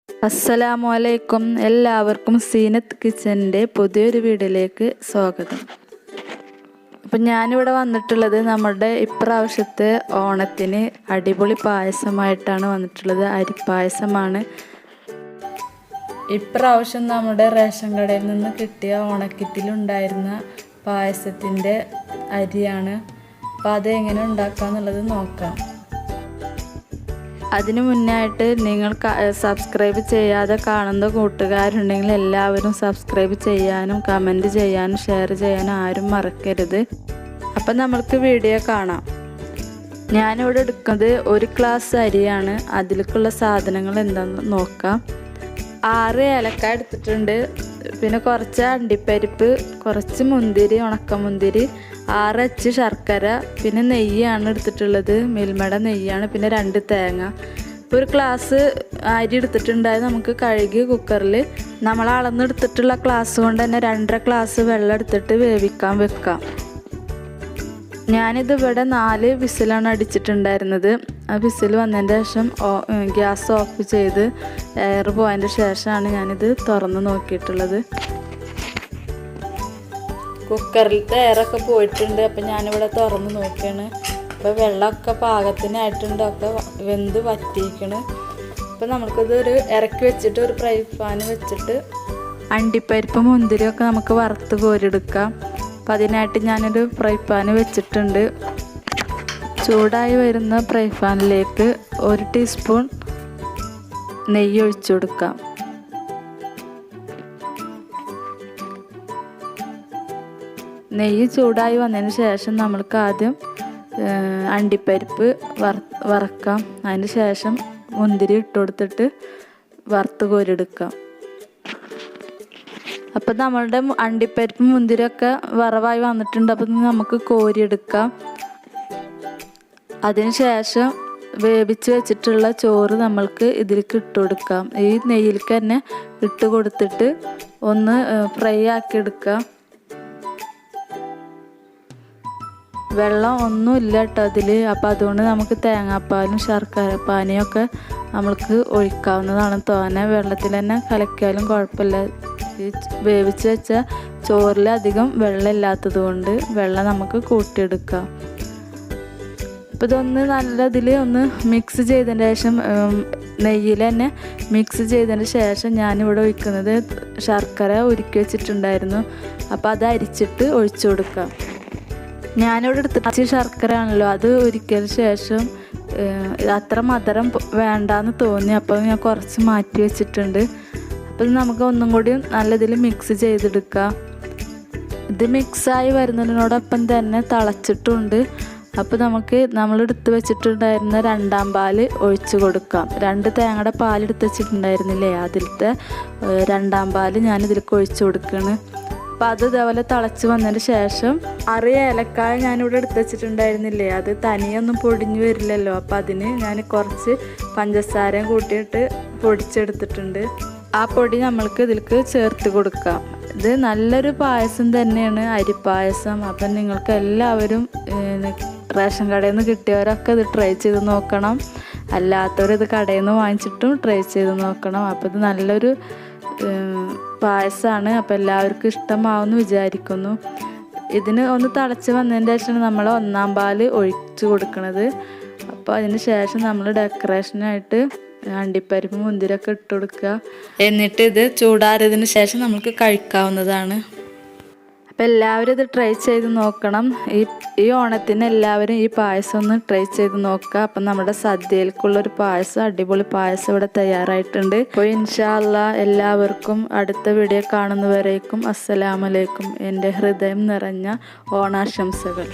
അസ്സലാമു അലൈക്കും. എല്ലാവർക്കും സീനത്ത് കിച്ചൻ്റെ പുതിയൊരു വീഡിയോയിലേക്ക് സ്വാഗതം. അപ്പം ഞാനിവിടെ വന്നിട്ടുള്ളത് നമ്മുടെ ഇപ്രാവശ്യത്തെ ഓണത്തിന് അടിപൊളി പായസമായിട്ടാണ് വന്നിട്ടുള്ളത്. അരിപ്പായസമാണ്. ഇപ്രാവശ്യം നമ്മുടെ റേഷൻ കടയിൽ നിന്ന് കിട്ടിയ ഓണക്കിറ്റിലുണ്ടായിരുന്ന പായസത്തിൻ്റെ അരിയാണ്. അപ്പോൾ അതെങ്ങനെ ഉണ്ടാക്കാമെന്നുള്ളത് നോക്കാം. അതിനു മുന്നായിട്ട് നിങ്ങൾ സബ്സ്ക്രൈബ് ചെയ്യാതെ കാണുന്ന കൂട്ടുകാരുണ്ടെങ്കിൽ എല്ലാവരും സബ്സ്ക്രൈബ് ചെയ്യാനും കമൻറ്റ് ചെയ്യാനും ഷെയർ ചെയ്യാനും ആരും മറക്കരുത്. അപ്പം നമ്മൾക്ക് വീഡിയോ കാണാം. ഞാനിവിടെ എടുക്കുന്നത് 1 ഗ്ലാസ് അരിയാണ്. അതിലേക്കുള്ള സാധനങ്ങൾ എന്താണെന്ന് നോക്കാം. 6 ഏലക്ക എടുത്തിട്ടുണ്ട്. പിന്നെ കുറച്ച് അണ്ടിപ്പരിപ്പ്, കുറച്ച് മുന്തിരി, ഉണക്കമുന്തിരി, 6 അച്ച് ശർക്കര, പിന്നെ നെയ്യാണ് എടുത്തിട്ടുള്ളത്. മിൽമയുടെ നെയ്യാണ്. പിന്നെ 2 തേങ്ങ. ഇപ്പോൾ 1 ഗ്ലാസ് അരി എടുത്തിട്ടുണ്ടായത് നമുക്ക് കഴുകി കുക്കറിൽ നമ്മൾ അളന്നെടുത്തിട്ടുള്ള ഗ്ലാസ് കൊണ്ട് തന്നെ 2.5 ഗ്ലാസ് വെള്ളം എടുത്തിട്ട് വേവിക്കാൻ വെക്കാം. ഞാനിത് ഇവിടെ 4 വിസിലാണ് അടിച്ചിട്ടുണ്ടായിരുന്നത്. ആ വിസിൽ വന്നതിൻ്റെ ശേഷം ഗ്യാസ് ഓഫ് ചെയ്ത് എയർ പോയതിൻ്റെ ശേഷമാണ് ഞാനിത് തുറന്ന് നോക്കിയിട്ടുള്ളത്. കുക്കറിലത്തെ എയറൊക്കെ പോയിട്ടുണ്ട്. അപ്പം ഞാനിവിടെ തുറന്ന് നോക്കുകയാണ്. അപ്പോൾ വെള്ളമൊക്കെ പാകത്തിനായിട്ടുണ്ട്. ഒക്കെ വെന്ത് വറ്റിയിരിക്കണം. അപ്പോൾ നമുക്കിതൊരു ഇറക്കി വെച്ചിട്ട് ഒരു ഫ്രൈ പാൻ വെച്ചിട്ട് അണ്ടിപ്പരിപ്പ് മുന്തിരിയൊക്കെ നമുക്ക് വറുത്ത് കോരിയെടുക്കാം. അപ്പം അതിനായിട്ട് ഞാനൊരു ഫ്രൈ പാൻ വെച്ചിട്ടുണ്ട്. ചൂടായി വരുന്ന ഫ്രൈ പാനിലേക്ക് 1 ടീസ്പൂൺ നെയ്യ് ഒഴിച്ചു കൊടുക്കാം. നെയ്യ് ചൂടായി വന്നതിന് ശേഷം നമ്മൾക്ക് ആദ്യം അണ്ടിപ്പരിപ്പ് വറക്കാം. അതിന് ശേഷം മുന്തിരി ഇട്ട് കൊടുത്തിട്ട് വറുത്ത് കോരിയെടുക്കാം. അപ്പം നമ്മളുടെ അണ്ടിപ്പരിപ്പ് മുന്തിരിയൊക്കെ വറവായി വന്നിട്ടുണ്ട്. അപ്പം നമുക്ക് കോരിയെടുക്കാം. അതിന് ശേഷം വേവിച്ച് വെച്ചിട്ടുള്ള ചോറ് നമ്മൾക്ക് ഇതിലേക്ക് ഇട്ട് കൊടുക്കാം. ഈ നെയ്യിലേക്ക് തന്നെ ഇട്ട് കൊടുത്തിട്ട് ഒന്ന് ഫ്രൈ ആക്കി എടുക്കാം. വെള്ളം ഒന്നുമില്ല കേട്ടോ അതിൽ. അപ്പോൾ അതുകൊണ്ട് നമുക്ക് തേങ്ങാപ്പാലും ശർക്കര പാനിയൊക്കെ നമ്മൾക്ക് ഒഴിക്കാവുന്നതാണ്. തോനെ വെള്ളത്തിൽ തന്നെ കലക്കിയാലും കുഴപ്പമില്ല. ഈ വേവിച്ച് വെച്ച ചോറിൽ അധികം വെള്ളം ഇല്ലാത്തത് കൊണ്ട് വെള്ളം നമുക്ക് കൂട്ടിയെടുക്കാം. അപ്പോൾ ഇതൊന്ന് നല്ലതിൽ ഒന്ന് മിക്സ് ചെയ്തതിന് ശേഷം നെയ്യിൽ തന്നെ മിക്സ് ചെയ്തതിന് ശേഷം ഞാനിവിടെ ഒഴിക്കുന്നത് ശർക്കര ഉരുക്കി വെച്ചിട്ടുണ്ടായിരുന്നു. അപ്പോൾ അത് അരിച്ചിട്ട് ഒഴിച്ചു കൊടുക്കാം. ഞാനിവിടെ എടുത്തിട്ട് ശർക്കര ആണല്ലോ, അത് ഉരുക്കിയതിന് ശേഷം അത്ര മധുരം വേണ്ടാന്ന് തോന്നി. അപ്പോൾ ഞാൻ കുറച്ച് മാറ്റി വെച്ചിട്ടുണ്ട്. അപ്പം നമുക്ക് ഒന്നും കൂടി നല്ലതിൽ മിക്സ് ചെയ്തെടുക്കാം. ഇത് മിക്സായി വരുന്നതിനോടൊപ്പം തന്നെ തിളച്ചിട്ടുണ്ട്. അപ്പോൾ നമുക്ക് നമ്മളെടുത്ത് വെച്ചിട്ടുണ്ടായിരുന്ന 2ാം പാൽ ഒഴിച്ച് കൊടുക്കാം. 2 തേങ്ങയുടെ പാലെടുത്ത് വെച്ചിട്ടുണ്ടായിരുന്നില്ലേ, അതിലത്തെ 2ാം പാൽ ഞാനിതിലേക്ക് ഒഴിച്ച് കൊടുക്കുകയാണ്. അപ്പോൾ അത് ഇതേപോലെ തിളച്ച് വന്നതിന് ശേഷം 6 ഏലക്കായ ഞാനിവിടെ എടുത്ത് വെച്ചിട്ടുണ്ടായിരുന്നില്ലേ, അത് തനിയൊന്നും പൊടിഞ്ഞു വരില്ലല്ലോ. അപ്പോൾ അതിന് ഞാൻ കുറച്ച് പഞ്ചസാരയും കൂട്ടിയിട്ട് പൊടിച്ചെടുത്തിട്ടുണ്ട്. ആ പൊടി നമ്മൾക്ക് ഇതിലേക്ക് ചേർത്ത് കൊടുക്കാം. ഇത് നല്ലൊരു പായസം തന്നെയാണ്, അരിപ്പായസം. അപ്പം നിങ്ങൾക്ക് എല്ലാവരും റേഷൻ കടയിൽ നിന്ന് കിട്ടിയവരൊക്കെ ഇത് ട്രൈ ചെയ്ത് നോക്കണം. അല്ലാത്തവർ ഇത് കടയിൽ നിന്ന് വാങ്ങിച്ചിട്ടും ട്രൈ ചെയ്ത് നോക്കണം. അപ്പോൾ ഇത് നല്ലൊരു പായസമാണ്. അപ്പോൾ എല്ലാവർക്കും ഇഷ്ടമാവുമെന്ന് വിചാരിക്കുന്നു. ഇതിന് ഒന്ന് തിളച്ച് വന്നതിന് ശേഷമാണ് നമ്മൾ 1ാം പാൽ ഒഴിച്ച് കൊടുക്കുന്നത്. അപ്പോൾ അതിന് ശേഷം നമ്മൾ ഡെക്കറേഷനായിട്ട് അണ്ടിപ്പരിപ്പ് മുന്തിരിയൊക്കെ ഇട്ട് കൊടുക്കുക. എന്നിട്ട് ഇത് ചൂടാറിയതിന് ശേഷം നമുക്ക് കഴിക്കാവുന്നതാണ്. അപ്പോൾ എല്ലാവരും ഇത് ട്രൈ ചെയ്ത് നോക്കണം. ഈ ഓണത്തിന് എല്ലാവരും ഈ പായസം ഒന്ന് ട്രൈ ചെയ്ത് നോക്കുക. അപ്പം നമ്മുടെ സദ്യയിലേക്കുള്ളൊരു പായസം, അടിപൊളി പായസം ഇവിടെ തയ്യാറായിട്ടുണ്ട്. അപ്പോൾ ഇൻഷാ അല്ലാഹ് എല്ലാവർക്കും അടുത്ത വീഡിയോ കാണുന്നവരേക്കും അസ്സലാമു അലൈക്കും. എൻ്റെ ഹൃദയം നിറഞ്ഞ ഓണാശംസകൾ.